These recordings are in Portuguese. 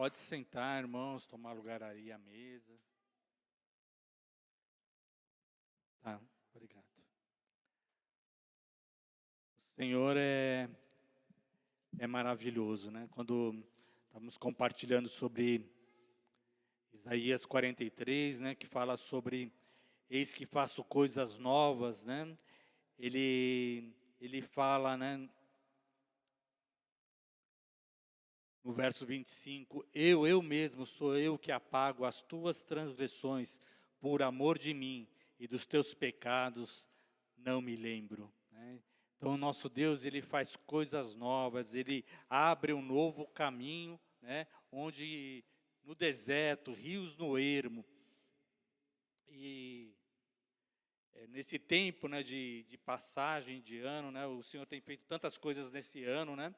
Pode sentar, irmãos, tomar lugar aí à mesa. Tá, obrigado. O Senhor é maravilhoso, né? Quando estamos compartilhando sobre Isaías 43, né? Que fala sobre eis que faço coisas novas, né? Ele fala, né? No verso 25, eu mesmo sou eu que apago as tuas transgressões por amor de mim e dos teus pecados não me lembro, né? Então o nosso Deus, ele faz coisas novas, ele abre um novo caminho, né? Onde no deserto, rios no ermo, e nesse tempo, né, de passagem de ano, né? O Senhor tem feito tantas coisas nesse ano, né?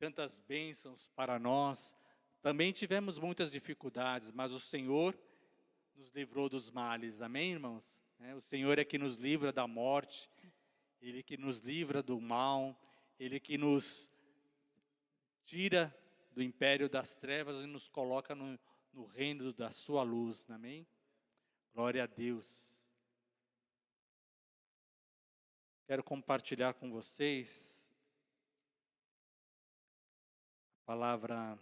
Tantas bênçãos para nós. Também tivemos muitas dificuldades, mas o Senhor nos livrou dos males. Amém, irmãos? O Senhor é que nos livra da morte, Ele que nos livra do mal, Ele que nos tira do império das trevas e nos coloca no reino da sua luz. Amém? Glória a Deus. Quero compartilhar com vocês a palavra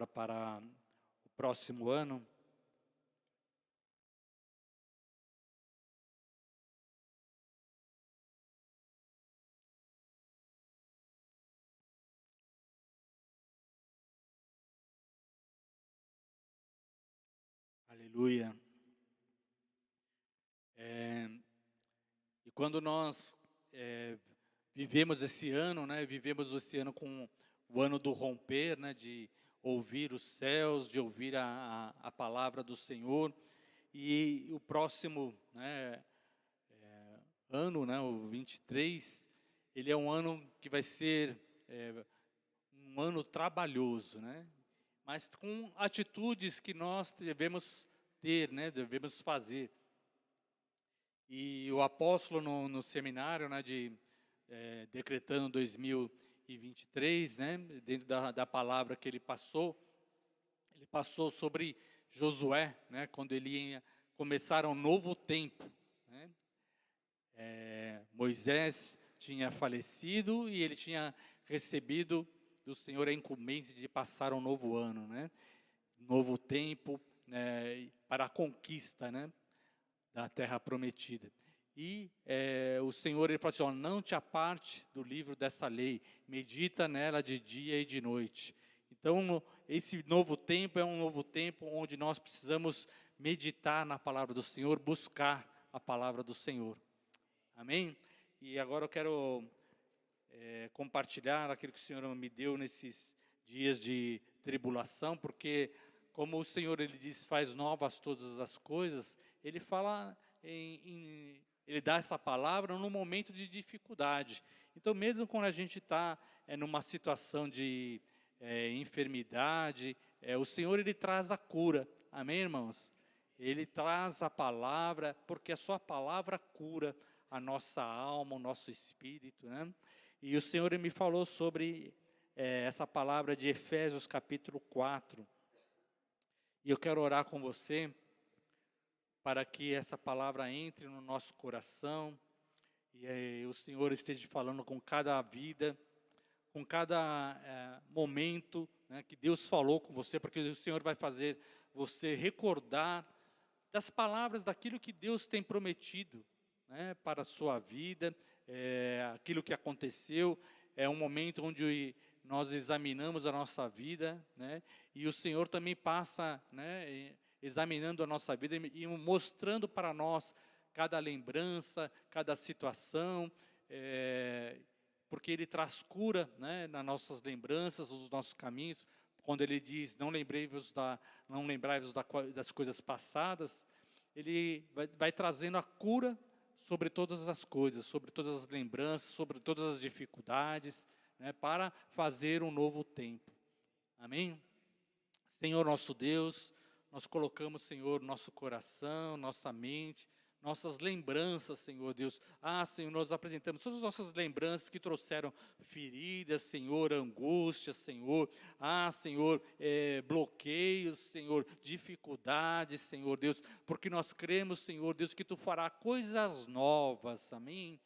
para o próximo ano. Aleluia. E quando nós vivemos esse ano, né? Vivemos esse ano com o ano do romper, né? De ouvir os céus, de ouvir a palavra do Senhor. E o próximo, né, ano, né, o 23, ele é um ano que vai ser um ano trabalhoso, né? Mas com atitudes que nós devemos ter, né? Devemos fazer. E o apóstolo no seminário, né, decretando 2023, né, dentro da palavra que ele passou sobre Josué, né, quando ele ia começar um novo tempo, né. Moisés tinha falecido e ele tinha recebido do Senhor a incumbência de passar um novo ano, né, novo tempo, né, para a conquista, né, da terra prometida. E o Senhor, ele falou assim, ó, não te aparte do livro dessa lei, medita nela de dia e de noite. Então, esse novo tempo é um novo tempo onde nós precisamos meditar na palavra do Senhor, buscar a palavra do Senhor. Amém? E agora eu quero compartilhar aquilo que o Senhor me deu nesses dias de tribulação, porque como o Senhor, ele diz, faz novas todas as coisas, ele fala ele dá essa palavra num momento de dificuldade. Então, mesmo quando a gente está numa situação de enfermidade, o Senhor, ele traz a cura. Amém, irmãos? Ele traz a palavra, porque a sua palavra cura a nossa alma, o nosso espírito, né? E o Senhor, ele me falou sobre essa palavra de Efésios capítulo 4. E eu quero orar com você, para que essa palavra entre no nosso coração, e o Senhor esteja falando com cada vida, com cada momento, né, que Deus falou com você, porque o Senhor vai fazer você recordar das palavras, daquilo que Deus tem prometido, né, para a sua vida, aquilo que aconteceu, é um momento onde nós examinamos a nossa vida, né, e o Senhor também passa, né, examinando a nossa vida e mostrando para nós cada lembrança, cada situação, porque Ele traz cura, né, nas nossas lembranças, nos nossos caminhos. Quando Ele diz, não lembrai-vos das coisas passadas, Ele vai trazendo a cura sobre todas as coisas, sobre todas as lembranças, sobre todas as dificuldades, né, para fazer um novo tempo. Amém? Senhor nosso Deus, nós colocamos, Senhor, nosso coração, nossa mente, nossas lembranças, Senhor Deus. Senhor, nós apresentamos todas as nossas lembranças que trouxeram feridas, Senhor, angústias, Senhor. Senhor, bloqueios, Senhor, dificuldades, Senhor Deus, porque nós cremos, Senhor Deus, que Tu fará coisas novas, amém?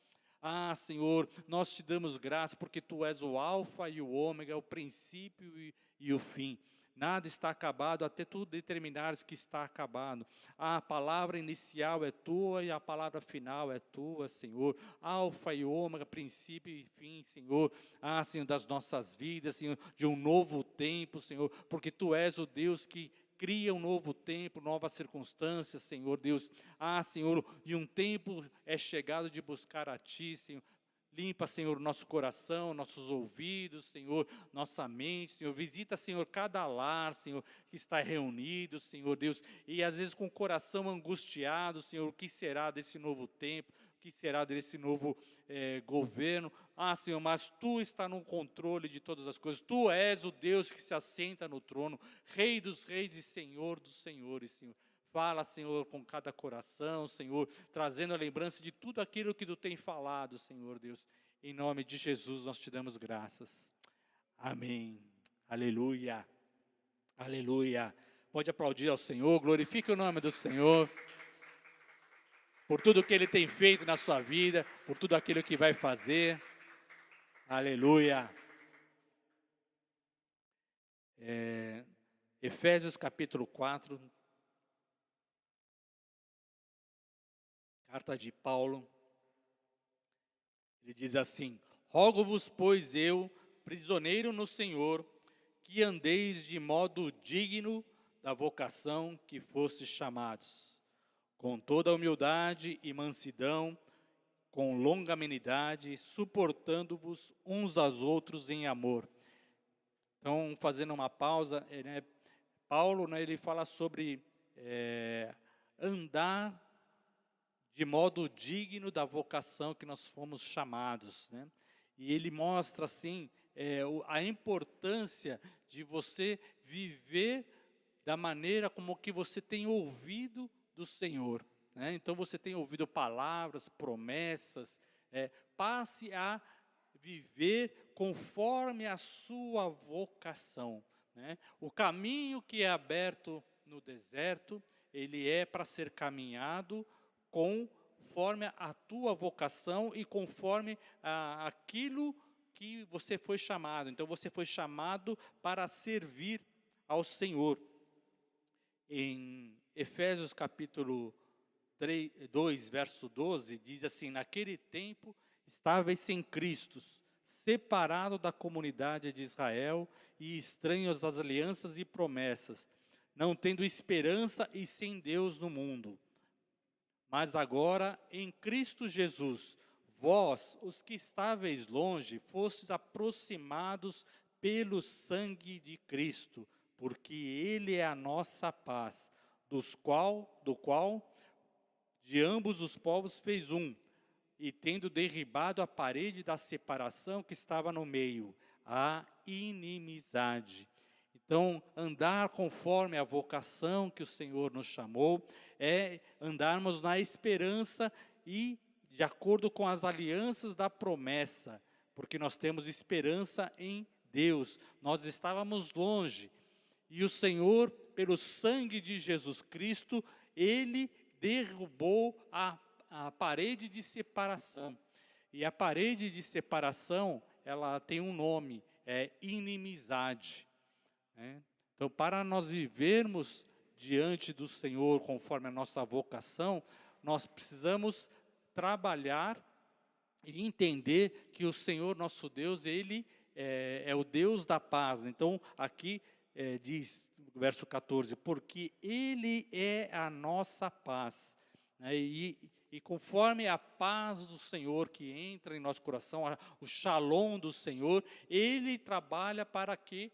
Senhor, nós Te damos graça, porque Tu és o alfa e o ômega, o princípio e o fim. Nada está acabado, até Tu determinares que está acabado. A palavra inicial é Tua e a palavra final é Tua, Senhor. Alfa e ômega, princípio e fim, Senhor. Senhor, das nossas vidas, Senhor, de um novo tempo, Senhor, porque Tu és o Deus que cria um novo tempo, novas circunstâncias, Senhor Deus. Senhor, e um tempo é chegado de buscar a Ti, Senhor. Limpa, Senhor, nosso coração, nossos ouvidos, Senhor, nossa mente, Senhor. Visita, Senhor, cada lar, Senhor, que está reunido, Senhor Deus. E às vezes com o coração angustiado, Senhor, o que será desse novo tempo? O que será desse novo governo? Senhor, mas Tu está no controle de todas as coisas. Tu és o Deus que se assenta no trono, Rei dos reis e Senhor dos senhores, Senhor. Fala, Senhor, com cada coração, Senhor, trazendo a lembrança de tudo aquilo que Tu tem falado, Senhor Deus. Em nome de Jesus nós Te damos graças. Amém. Aleluia. Aleluia. Pode aplaudir ao Senhor, glorifique o nome do Senhor, por tudo que Ele tem feito na sua vida, por tudo aquilo que vai fazer. Aleluia. Efésios capítulo 4. Carta de Paulo, ele diz assim: rogo-vos, pois eu, prisioneiro no Senhor, que andeis de modo digno da vocação que fostes chamados, com toda humildade e mansidão, com longanimidade, suportando-vos uns aos outros em amor. Então, fazendo uma pausa, Paulo, ele fala sobre andar de modo digno da vocação que nós fomos chamados, né? E ele mostra assim a importância de você viver da maneira como que você tem ouvido do Senhor, né? Então você tem ouvido palavras, promessas, passe a viver conforme a sua vocação, né? O caminho que é aberto no deserto, ele é para ser caminhado conforme a tua vocação e conforme aquilo que você foi chamado. Então você foi chamado para servir ao Senhor. Em Efésios capítulo 2, verso 12, diz assim: naquele tempo estáveis sem Cristo, separado da comunidade de Israel e estranhos às alianças e promessas, não tendo esperança e sem Deus no mundo. Mas agora, em Cristo Jesus, vós, os que estáveis longe, fostes aproximados pelo sangue de Cristo, porque Ele é a nossa paz, do qual de ambos os povos fez um, e tendo derribado a parede da separação que estava no meio, a inimizade. Então, andar conforme a vocação que o Senhor nos chamou, é andarmos na esperança e de acordo com as alianças da promessa, porque nós temos esperança em Deus. Nós estávamos longe, e o Senhor, pelo sangue de Jesus Cristo, Ele derrubou a parede de separação. E a parede de separação, ela tem um nome, é inimizade. Então, para nós vivermos diante do Senhor conforme a nossa vocação, nós precisamos trabalhar e entender que o Senhor nosso Deus, Ele é o Deus da paz. Então aqui diz, verso 14, porque Ele é a nossa paz, né? E conforme a paz do Senhor que entra em nosso coração, o shalom do Senhor, Ele trabalha para que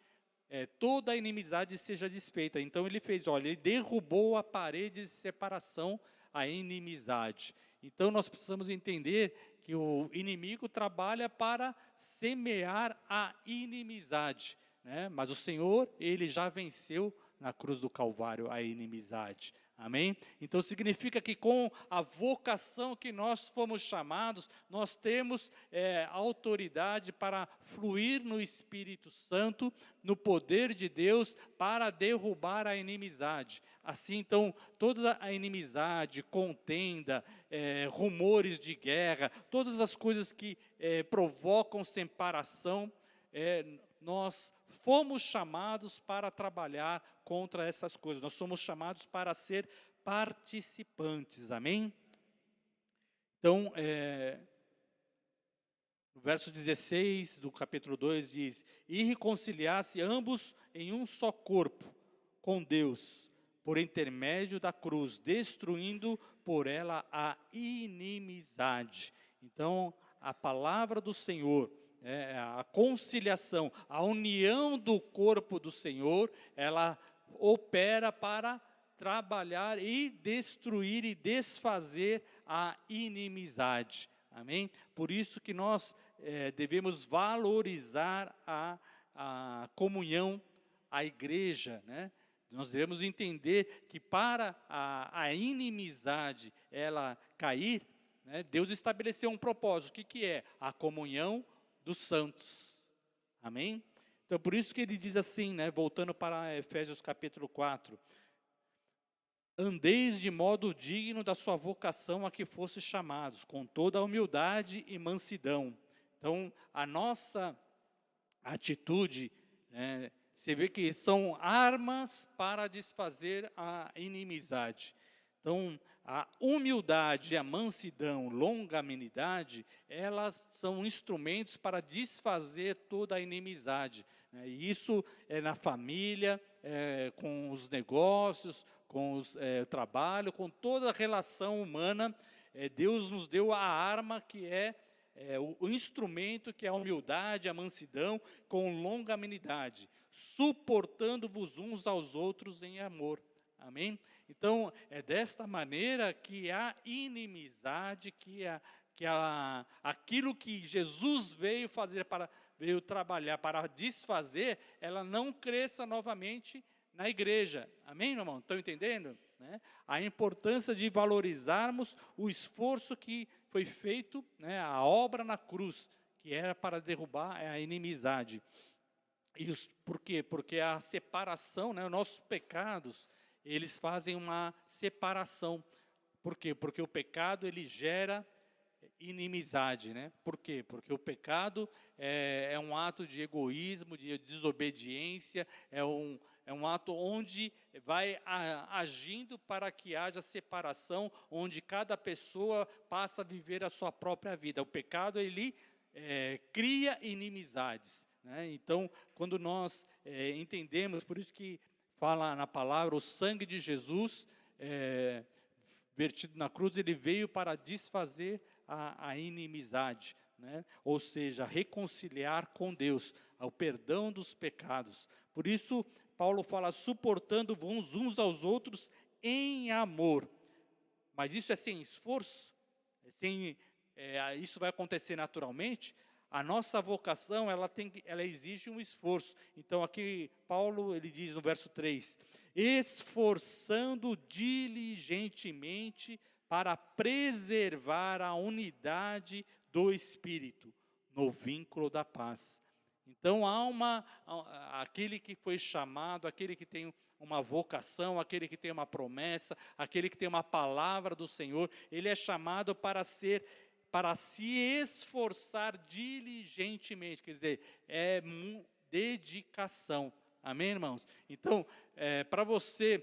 toda a inimizade seja desfeita. Então Ele fez, Ele derrubou a parede de separação, a inimizade. Então nós precisamos entender que o inimigo trabalha para semear a inimizade, né? Mas o Senhor, Ele já venceu na cruz do Calvário a inimizade. Amém? Então significa que com a vocação que nós fomos chamados, nós temos autoridade para fluir no Espírito Santo, no poder de Deus, para derrubar a inimizade. Assim, então, toda a inimizade, contenda, rumores de guerra, todas as coisas que provocam separação, nós fomos chamados para trabalhar contra essas coisas. Nós somos chamados para ser participantes, amém? Então, no verso 16 do capítulo 2 diz: e reconciliar-se ambos em um só corpo com Deus, por intermédio da cruz, destruindo por ela a inimizade. Então, a palavra do Senhor, a conciliação, a união do corpo do Senhor, ela opera para trabalhar e destruir e desfazer a inimizade. Amém? Por isso que nós devemos valorizar a comunhão, a igreja, né? Nós devemos entender que para a inimizade ela cair, né, Deus estabeleceu um propósito. O que é? A comunhão dos santos. Amém? Então, por isso que ele diz assim, né, voltando para Efésios capítulo 4, andeis de modo digno da sua vocação a que fostes chamados, com toda a humildade e mansidão. Então, a nossa atitude, você vê que são armas para desfazer a inimizade. Então, a humildade, a mansidão, longanimidade, elas são instrumentos para desfazer toda a inimizade. E isso é na família, com os negócios, com o trabalho, com toda a relação humana. Deus nos deu a arma que o instrumento que é a humildade, a mansidão, com longanimidade, suportando-vos uns aos outros em amor. Amém? Então, é desta maneira que a inimizade, aquilo que Jesus veio fazer, veio trabalhar para desfazer, ela não cresça novamente na igreja. Amém, irmão? Estão entendendo? A importância de valorizarmos o esforço que foi feito, a obra na cruz, que era para derrubar a inimizade. Por quê? Porque a separação, os nossos pecados, eles fazem uma separação. Por quê? Porque o pecado, ele gera inimizade, Por quê? Porque o pecado é um ato de egoísmo, de desobediência, é um ato onde vai agindo para que haja separação, onde cada pessoa passa a viver a sua própria vida. O pecado, ele cria inimizades. Então, quando nós entendemos, por isso que fala na palavra, o sangue de Jesus, vertido na cruz, ele veio para desfazer a inimizade, ou seja, reconciliar com Deus, ao perdão dos pecados. Por isso, Paulo fala, suportando uns aos outros em amor. Mas isso é sem esforço? Isso vai acontecer naturalmente? A nossa vocação, ela exige um esforço. Então, aqui, Paulo, ele diz no verso 3, esforçando diligentemente para preservar a unidade do Espírito, no vínculo da paz. Então, aquele que foi chamado, aquele que tem uma vocação, aquele que tem uma promessa, aquele que tem uma palavra do Senhor, ele é chamado para se esforçar diligentemente, quer dizer, dedicação. Amém, irmãos? Então, para você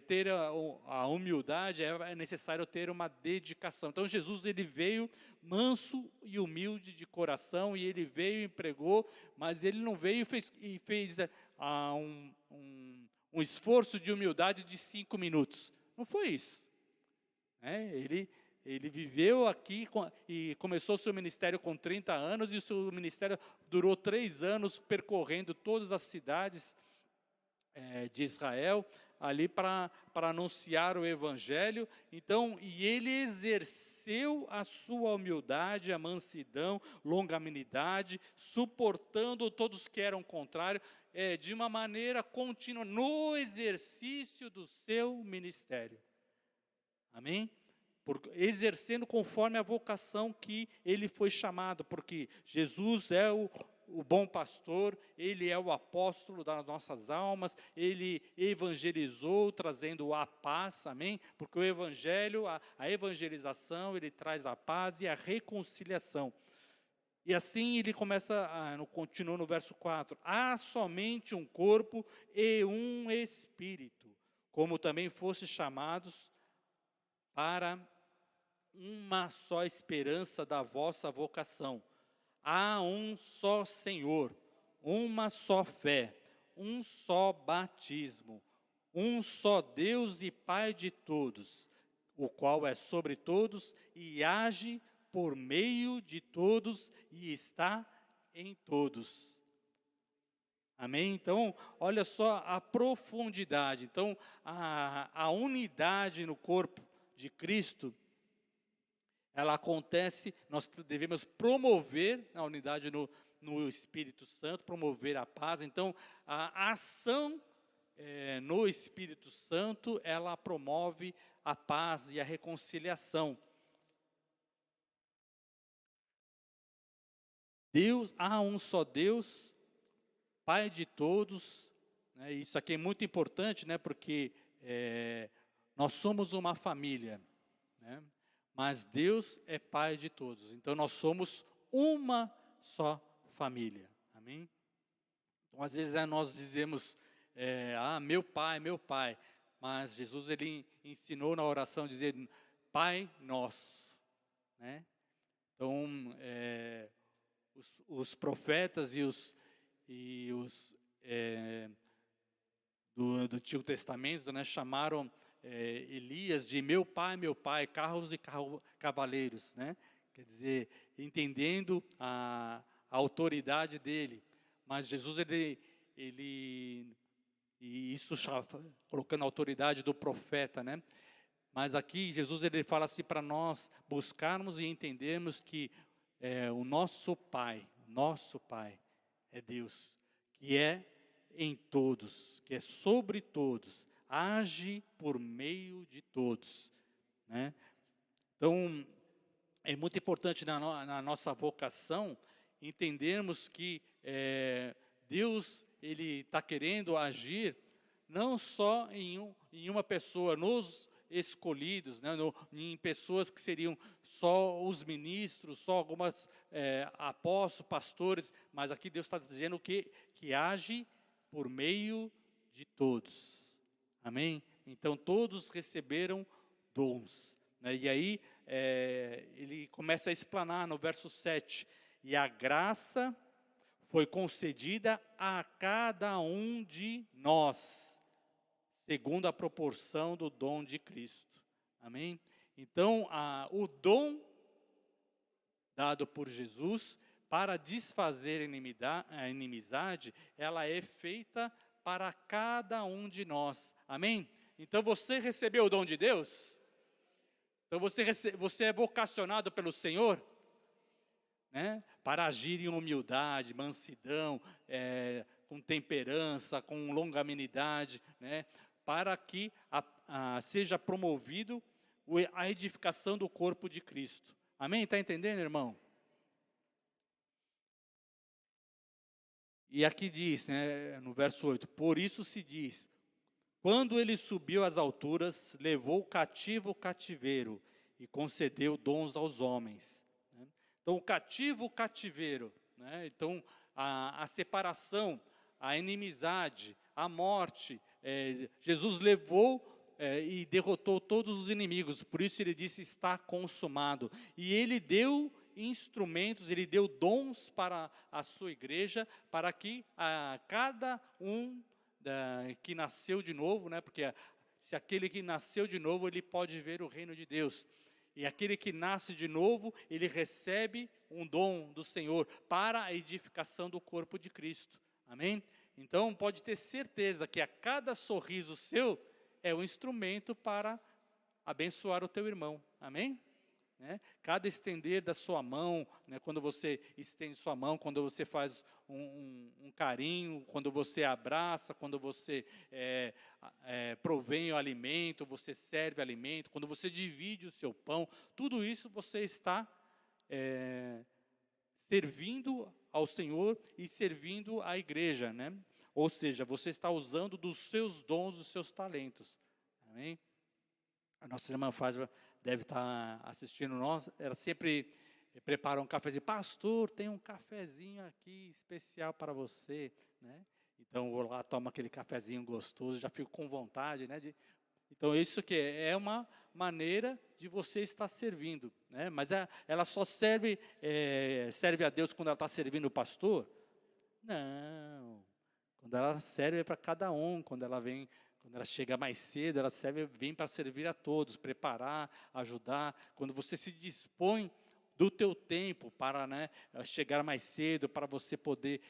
ter a humildade, é necessário ter uma dedicação. Então, Jesus, ele veio manso e humilde de coração, e ele veio e pregou, mas ele não veio e fez um esforço de humildade de 5 minutos. Não foi isso. Ele viveu aqui e começou o seu ministério com 30 anos, e o seu ministério durou 3 anos percorrendo todas as cidades de Israel, ali para anunciar o evangelho. Então, e ele exerceu a sua humildade, a mansidão, longanimidade, suportando todos que eram contrários, de uma maneira contínua, no exercício do seu ministério. Amém? Exercendo conforme a vocação que ele foi chamado, porque Jesus é o bom pastor, ele é o apóstolo das nossas almas, ele evangelizou trazendo a paz, amém? Porque o evangelho, a evangelização, ele traz a paz e a reconciliação. E assim ele continua no verso 4, há somente um corpo e um espírito, como também fosse chamados para uma só esperança da vossa vocação. Há um só Senhor, uma só fé, um só batismo, um só Deus e Pai de todos, o qual é sobre todos e age por meio de todos e está em todos. Amém? Então, olha só a profundidade. Então, a unidade no corpo de Cristo, ela acontece, nós devemos promover a unidade no Espírito Santo, promover a paz. Então, a ação no Espírito Santo, ela promove a paz e a reconciliação. Há um só Deus, Pai de todos, né? Isso aqui é muito importante, né? Porque nós somos uma família, né? Mas Deus é Pai de todos, então nós somos uma só família, amém? Então às vezes nós dizemos, meu Pai, mas Jesus ele ensinou na oração dizer, Pai nosso, né? Então os profetas e os do Antigo Testamento, né, chamaram Elias de meu pai, carros e cavaleiros, né? Quer dizer, entendendo a autoridade dele. Mas Jesus, e isso colocando a autoridade do profeta, né? Mas aqui Jesus ele fala assim para nós buscarmos e entendermos que o nosso Pai é Deus, que é em todos, que é sobre todos, age por meio de todos, né? Então, é muito importante na nossa vocação entendermos que Deus ele está querendo agir não só em uma pessoa, nos escolhidos, né, em pessoas que seriam só os ministros, só algumas apóstolos, pastores, mas aqui Deus está dizendo que age por meio de todos, amém? Então todos receberam dons, né? E aí ele começa a explanar no verso 7, e a graça foi concedida a cada um de nós, segundo a proporção do dom de Cristo, amém? Então o dom dado por Jesus para desfazer a inimizade, ela é feita para cada um de nós, amém? Então você recebeu o dom de Deus? Então você é vocacionado pelo Senhor, né? Para agir em humildade, mansidão, com temperança, com longanimidade, né? Para que seja promovido a edificação do corpo de Cristo, amém? Está entendendo, irmão? E aqui diz, né, no verso 8, por isso se diz, quando ele subiu às alturas, levou cativo o cativeiro e concedeu dons aos homens. Né? Então, o cativeiro, né? Então, a separação, a inimizade, a morte, Jesus levou e derrotou todos os inimigos, por isso ele disse, está consumado. E ele deu instrumentos, ele deu dons para a sua igreja, para que cada um que nasceu de novo, né, porque se aquele que nasceu de novo, ele pode ver o reino de Deus, e aquele que nasce de novo, ele recebe um dom do Senhor, para a edificação do corpo de Cristo, amém? Então pode ter certeza que a cada sorriso seu, é um instrumento para abençoar o teu irmão, amém? Né? Cada estender da sua mão, né, quando você estende sua mão, quando você faz um carinho, quando você abraça, quando você provém o alimento, você serve alimento, quando você divide o seu pão, tudo isso você está servindo ao Senhor e servindo à igreja, né? Ou seja, você está usando dos seus dons, dos seus talentos, amém? A nossa irmã Fátima deve estar assistindo nós, ela sempre prepara um cafezinho. Pastor, tem um cafezinho aqui especial para você, né? Então, eu vou lá, tomo aquele cafezinho gostoso, já fico com vontade, né? Então, isso que é uma maneira de você estar servindo, né? Mas ela só serve a Deus quando ela está servindo o pastor? Não. Quando ela serve para cada um, quando ela chega mais cedo, ela vem para servir a todos, preparar, ajudar. Quando você se dispõe do teu tempo para, né, chegar mais cedo, para você poder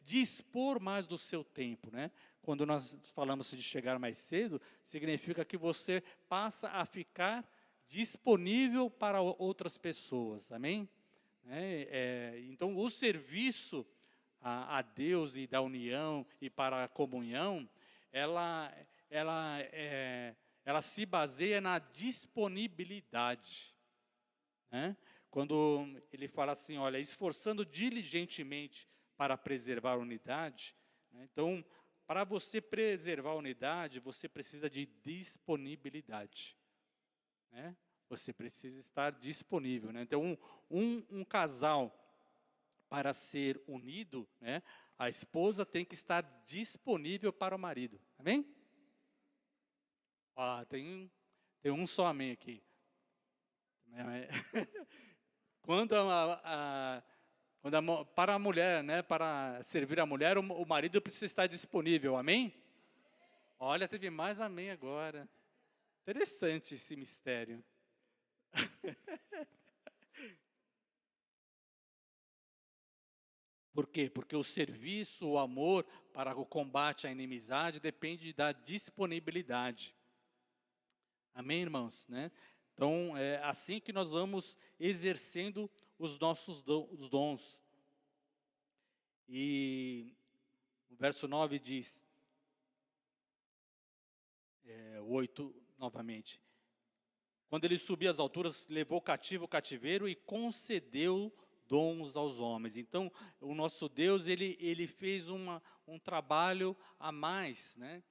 dispor mais do seu tempo, né? Quando nós falamos de chegar mais cedo, significa que você passa a ficar disponível para outras pessoas, amém? Então, o serviço a Deus e da união e para a comunhão, ela se baseia na disponibilidade, né? Quando ele fala assim, olha, esforçando diligentemente para preservar a unidade, né? Então, para você preservar a unidade, você precisa de disponibilidade, né? Você precisa estar disponível, né? Então, um casal, para ser unido, né, a esposa tem que estar disponível para o marido, amém? Tem um só amém aqui. Para a mulher, né, para servir a mulher, o marido precisa estar disponível, amém? Olha, teve mais amém agora. Interessante esse mistério. Por quê? Porque o serviço, o amor para o combate à inimizade depende da disponibilidade. Amém, irmãos? Né? Então, é assim que nós vamos exercendo os nossos os dons. E o verso 9 diz, 8 novamente. Quando ele subiu às alturas, levou cativo o cativeiro e concedeu dons aos homens. Então, o nosso Deus, ele fez um trabalho a mais, né?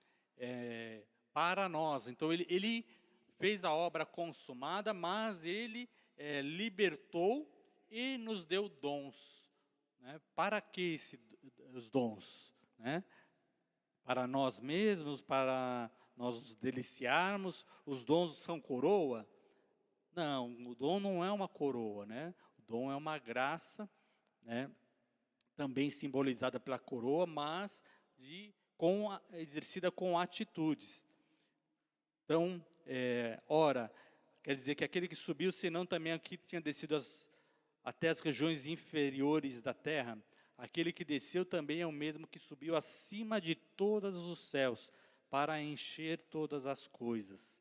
Para nós. Então, ele fez a obra consumada, mas ele libertou e nos deu dons, né? Para que os dons? Né? Para nós mesmos, para nós nos deliciarmos. Os dons são coroa? Não, o dom não é uma coroa, né? O dom é uma graça, né? Também simbolizada pela coroa, mas exercida com atitudes. Então, ora, quer dizer que aquele que subiu, senão também aqui tinha descido até as regiões inferiores da terra. Aquele que desceu também é o mesmo que subiu acima de todos os céus, para encher todas as coisas.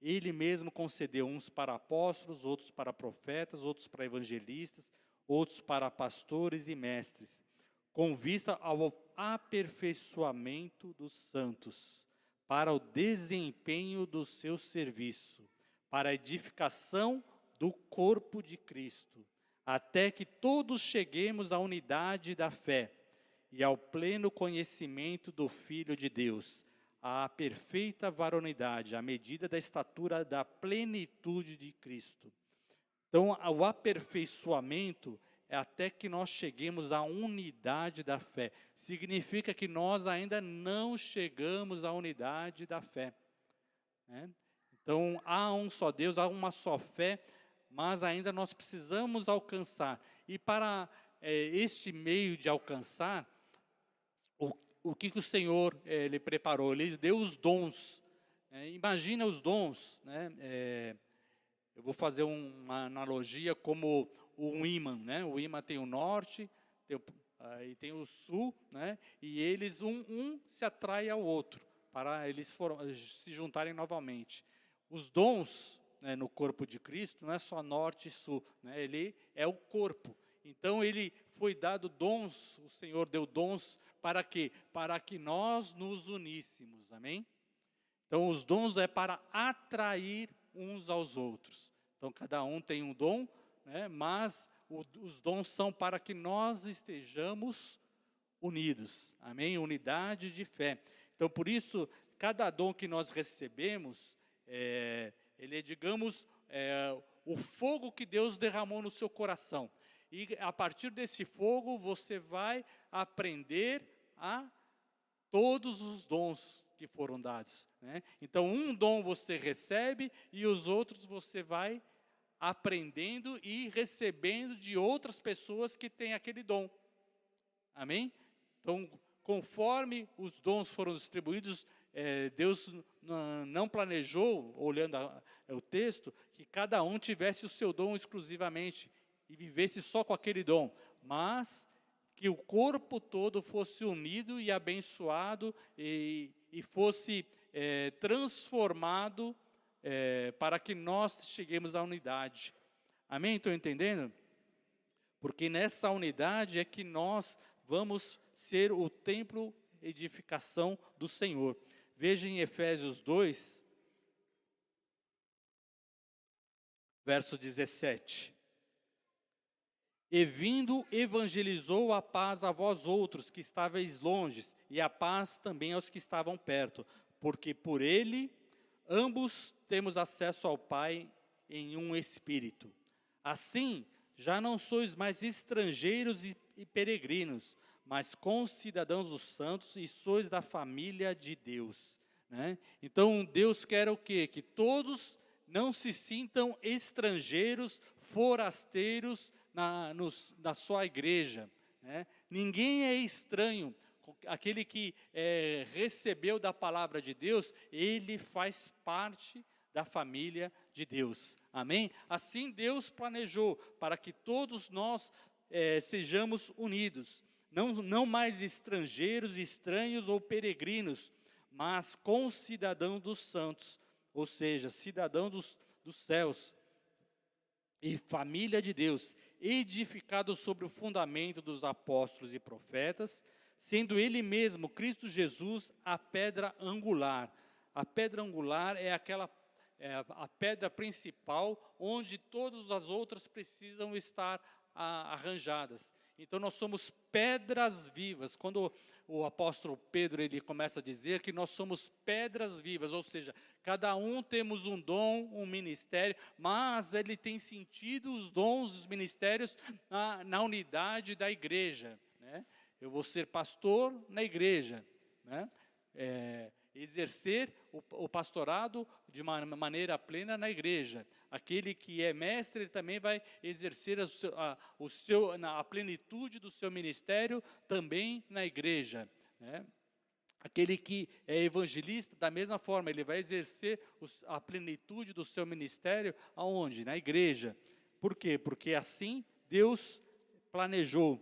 Ele mesmo concedeu uns para apóstolos, outros para profetas, outros para evangelistas, outros para pastores e mestres, com vista ao aperfeiçoamento dos santos, para o desempenho do seu serviço, para a edificação do corpo de Cristo, até que todos cheguemos à unidade da fé e ao pleno conhecimento do Filho de Deus, à perfeita varonidade, à medida da estatura da plenitude de Cristo. Então, o aperfeiçoamento é até que nós cheguemos à unidade da fé. Significa que nós ainda não chegamos à unidade da fé, né? Então, há um só Deus, há uma só fé, mas ainda nós precisamos alcançar. E para este meio de alcançar, o que o Senhor ele preparou? Ele deu os dons. Imagina os dons, né? Eu vou fazer uma analogia como um ímã, né? O ímã tem o norte, e tem o sul, né? E eles um se atrai ao outro, para eles se juntarem novamente. Os dons, né, no corpo de Cristo não é só norte e sul, né, ele é o corpo. Então ele foi dado dons, o Senhor deu dons para quê? Para que nós nos uníssemos, amém? Então os dons é para atrair uns aos outros. Então cada um tem um dom, né, mas os dons são para que nós estejamos unidos, amém? Unidade de fé. Então por isso, cada dom que nós recebemos, ele é, digamos, o fogo que Deus derramou no seu coração. E a partir desse fogo, você vai aprender a todos os dons que foram dados, né? Então, um dom você recebe e os outros você vai aprendendo e recebendo de outras pessoas que têm aquele dom. Amém? Então, conforme os dons foram distribuídos, Deus não planejou, olhando o texto, que cada um tivesse o seu dom exclusivamente e vivesse só com aquele dom, mas que o corpo todo fosse unido e abençoado e fosse transformado para que nós cheguemos à unidade. Amém? Estão entendendo? Porque nessa unidade é que nós vamos ser o templo, edificação do Senhor. Veja em Efésios 2, verso 17. E vindo, evangelizou a paz a vós outros que estáveis longes, e a paz também aos que estavam perto, porque por ele ambos temos acesso ao Pai em um Espírito. Assim, já não sois mais estrangeiros e peregrinos, mas concidadãos dos santos e sois da família de Deus, né? Então Deus quer o quê? Que todos não se sintam estrangeiros, forasteiros na sua igreja, né? Ninguém é estranho. Aquele que recebeu da palavra de Deus, ele faz parte da família de Deus, amém? Assim Deus planejou para que todos nós sejamos unidos, não mais estrangeiros, estranhos ou peregrinos, mas concidadãos dos santos, ou seja, cidadão dos céus, e família de Deus, edificado sobre o fundamento dos apóstolos e profetas, sendo ele mesmo, Cristo Jesus, a pedra angular. A pedra angular é a pedra principal, onde todas as outras precisam estar arranjadas. Então nós somos pedras vivas. Quando o apóstolo Pedro ele começa a dizer que nós somos pedras vivas, ou seja, cada um temos um dom, um ministério, mas ele tem sentido os dons, os ministérios na unidade da igreja, né? Eu vou ser pastor na igreja, né? Exercer o pastorado de uma maneira plena na igreja. Aquele que é mestre, ele também vai exercer a plenitude do seu ministério também na igreja, né? Aquele que é evangelista, da mesma forma, ele vai exercer a plenitude do seu ministério aonde? Na igreja. Por quê? Porque assim Deus planejou.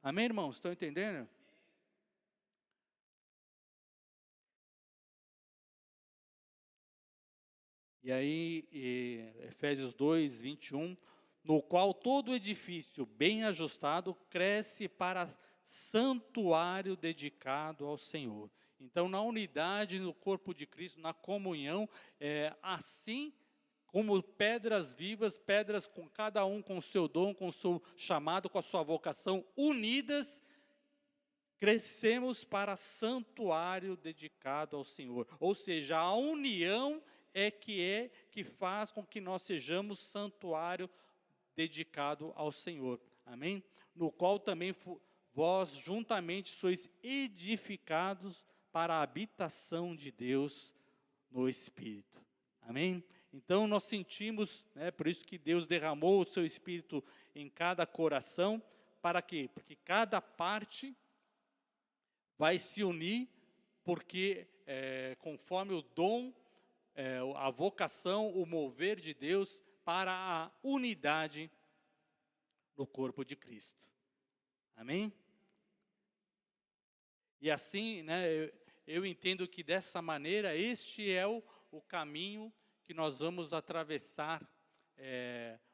Amém, irmãos? Estão entendendo? E aí, Efésios 2, 21, no qual todo edifício bem ajustado cresce para santuário dedicado ao Senhor. Então, na unidade, no corpo de Cristo, na comunhão, assim como pedras vivas, pedras com cada um com o seu dom, com o seu chamado, com a sua vocação, unidas, crescemos para santuário dedicado ao Senhor. Ou seja, a união que faz com que nós sejamos santuário dedicado ao Senhor. Amém? No qual também vós juntamente sois edificados para a habitação de Deus no Espírito. Amém? Então nós sentimos, né, por isso que Deus derramou o seu Espírito em cada coração, para quê? Porque cada parte vai se unir, porque conforme o dom, a vocação, o mover de Deus para a unidade no corpo de Cristo. Amém? E assim, né, eu entendo que dessa maneira, este é o caminho que nós vamos atravessar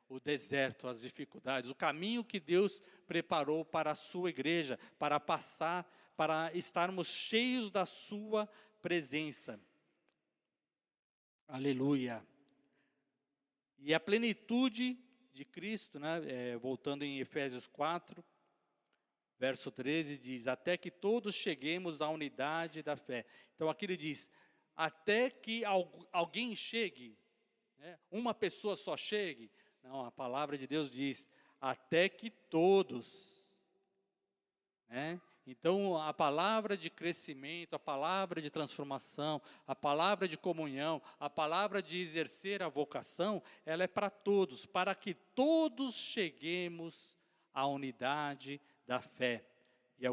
o deserto, as dificuldades, o caminho que Deus preparou para a sua igreja, para passar, para estarmos cheios da sua presença. Aleluia. E a plenitude de Cristo, né, voltando em Efésios 4, verso 13, diz, até que todos cheguemos à unidade da fé. Então aqui ele diz, até que alguém chegue, né, uma pessoa só chegue. Não, a palavra de Deus diz, até que todos, né? Então, a palavra de crescimento, a palavra de transformação, a palavra de comunhão, a palavra de exercer a vocação, ela é para todos, para que todos cheguemos à unidade da fé e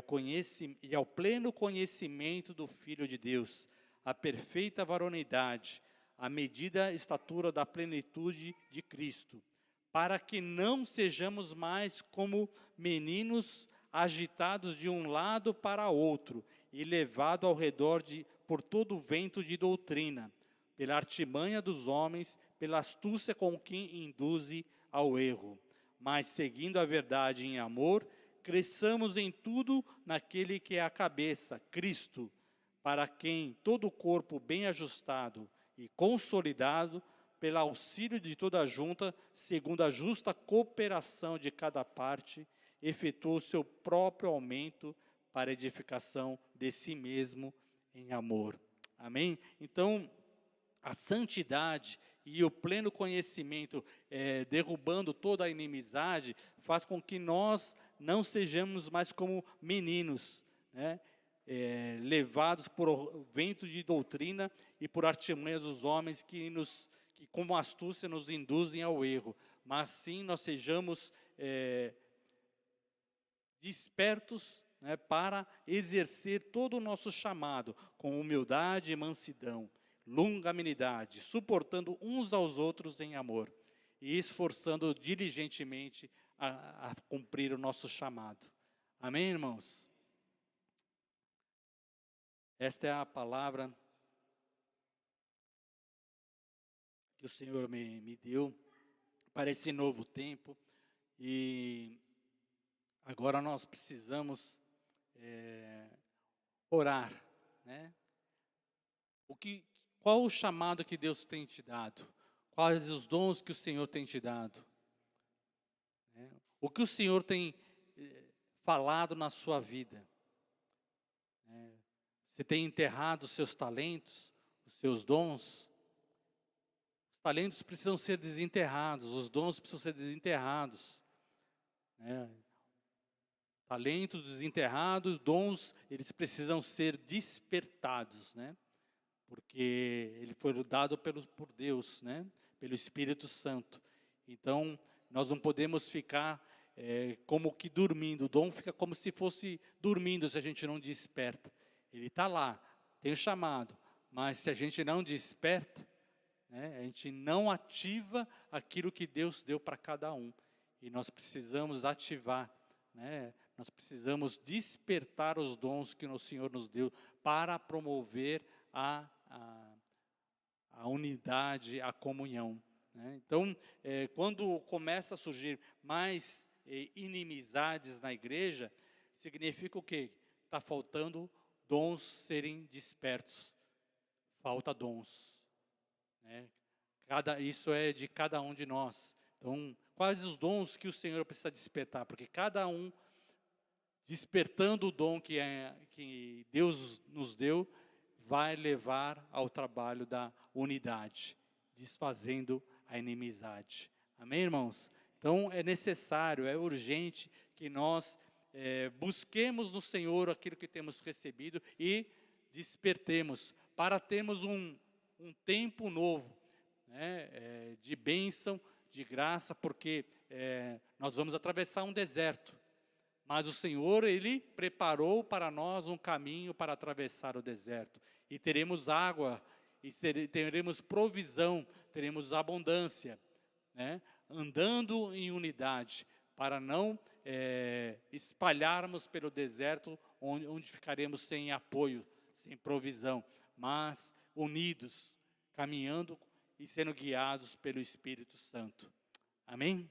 ao pleno conhecimento do Filho de Deus, à perfeita varonilidade, à medida estatura da plenitude de Cristo, para que não sejamos mais como meninos agitados de um lado para outro e levados ao redor por todo o vento de doutrina, pela artimanha dos homens, pela astúcia com que induzem ao erro. Mas, seguindo a verdade em amor, cresçamos em tudo naquele que é a cabeça, Cristo, para quem todo o corpo bem ajustado e consolidado, pelo auxílio de toda a junta, segundo a justa cooperação de cada parte, efetua o seu próprio aumento para a edificação de si mesmo em amor. Amém? Então, a santidade e o pleno conhecimento, derrubando toda a inimizade, faz com que nós não sejamos mais como meninos, né? Levados por vento de doutrina e por artimanhas dos homens que como astúcia nos induzem ao erro, mas sim nós sejamos despertos, né, para exercer todo o nosso chamado com humildade e mansidão, longanimidade, suportando uns aos outros em amor e esforçando diligentemente a cumprir o nosso chamado. Amém, irmãos? Esta é a palavra que o Senhor me deu para esse novo tempo, e agora nós precisamos orar, né? Qual o chamado que Deus tem te dado? Quais os dons que o Senhor tem te dado? O que o Senhor tem falado na sua vida? Você tem enterrado os seus talentos, os seus dons? Os talentos precisam ser desenterrados, os dons precisam ser desenterrados. Talentos desenterrados, dons, eles precisam ser despertados, né? Porque ele foi dado por Deus, né? Pelo Espírito Santo. Então, nós não podemos ficar como que dormindo. O dom fica como se fosse dormindo se a gente não desperta. Ele está lá, tem o chamado, mas se a gente não desperta, né, a gente não ativa aquilo que Deus deu para cada um. E nós precisamos ativar, né? Nós precisamos despertar os dons que o Senhor nos deu para promover a unidade, a comunhão, né? Então, quando começa a surgir mais inimizades na igreja, significa o quê? Está faltando dons serem despertos. Falta dons, né? Isso é de cada um de nós. Então, quais os dons que o Senhor precisa despertar? Porque cada um, despertando o dom que Deus nos deu, vai levar ao trabalho da unidade, desfazendo a inimizade. Amém, irmãos? Então, é necessário, é urgente que nós busquemos no Senhor aquilo que temos recebido e despertemos, para termos um tempo novo, né, de bênção, de graça, porque nós vamos atravessar um deserto, mas o Senhor, Ele preparou para nós um caminho para atravessar o deserto, e teremos água, e teremos provisão, teremos abundância, né, andando em unidade, para não espalharmos pelo deserto, onde ficaremos sem apoio, sem provisão, mas unidos, caminhando e sendo guiados pelo Espírito Santo. Amém?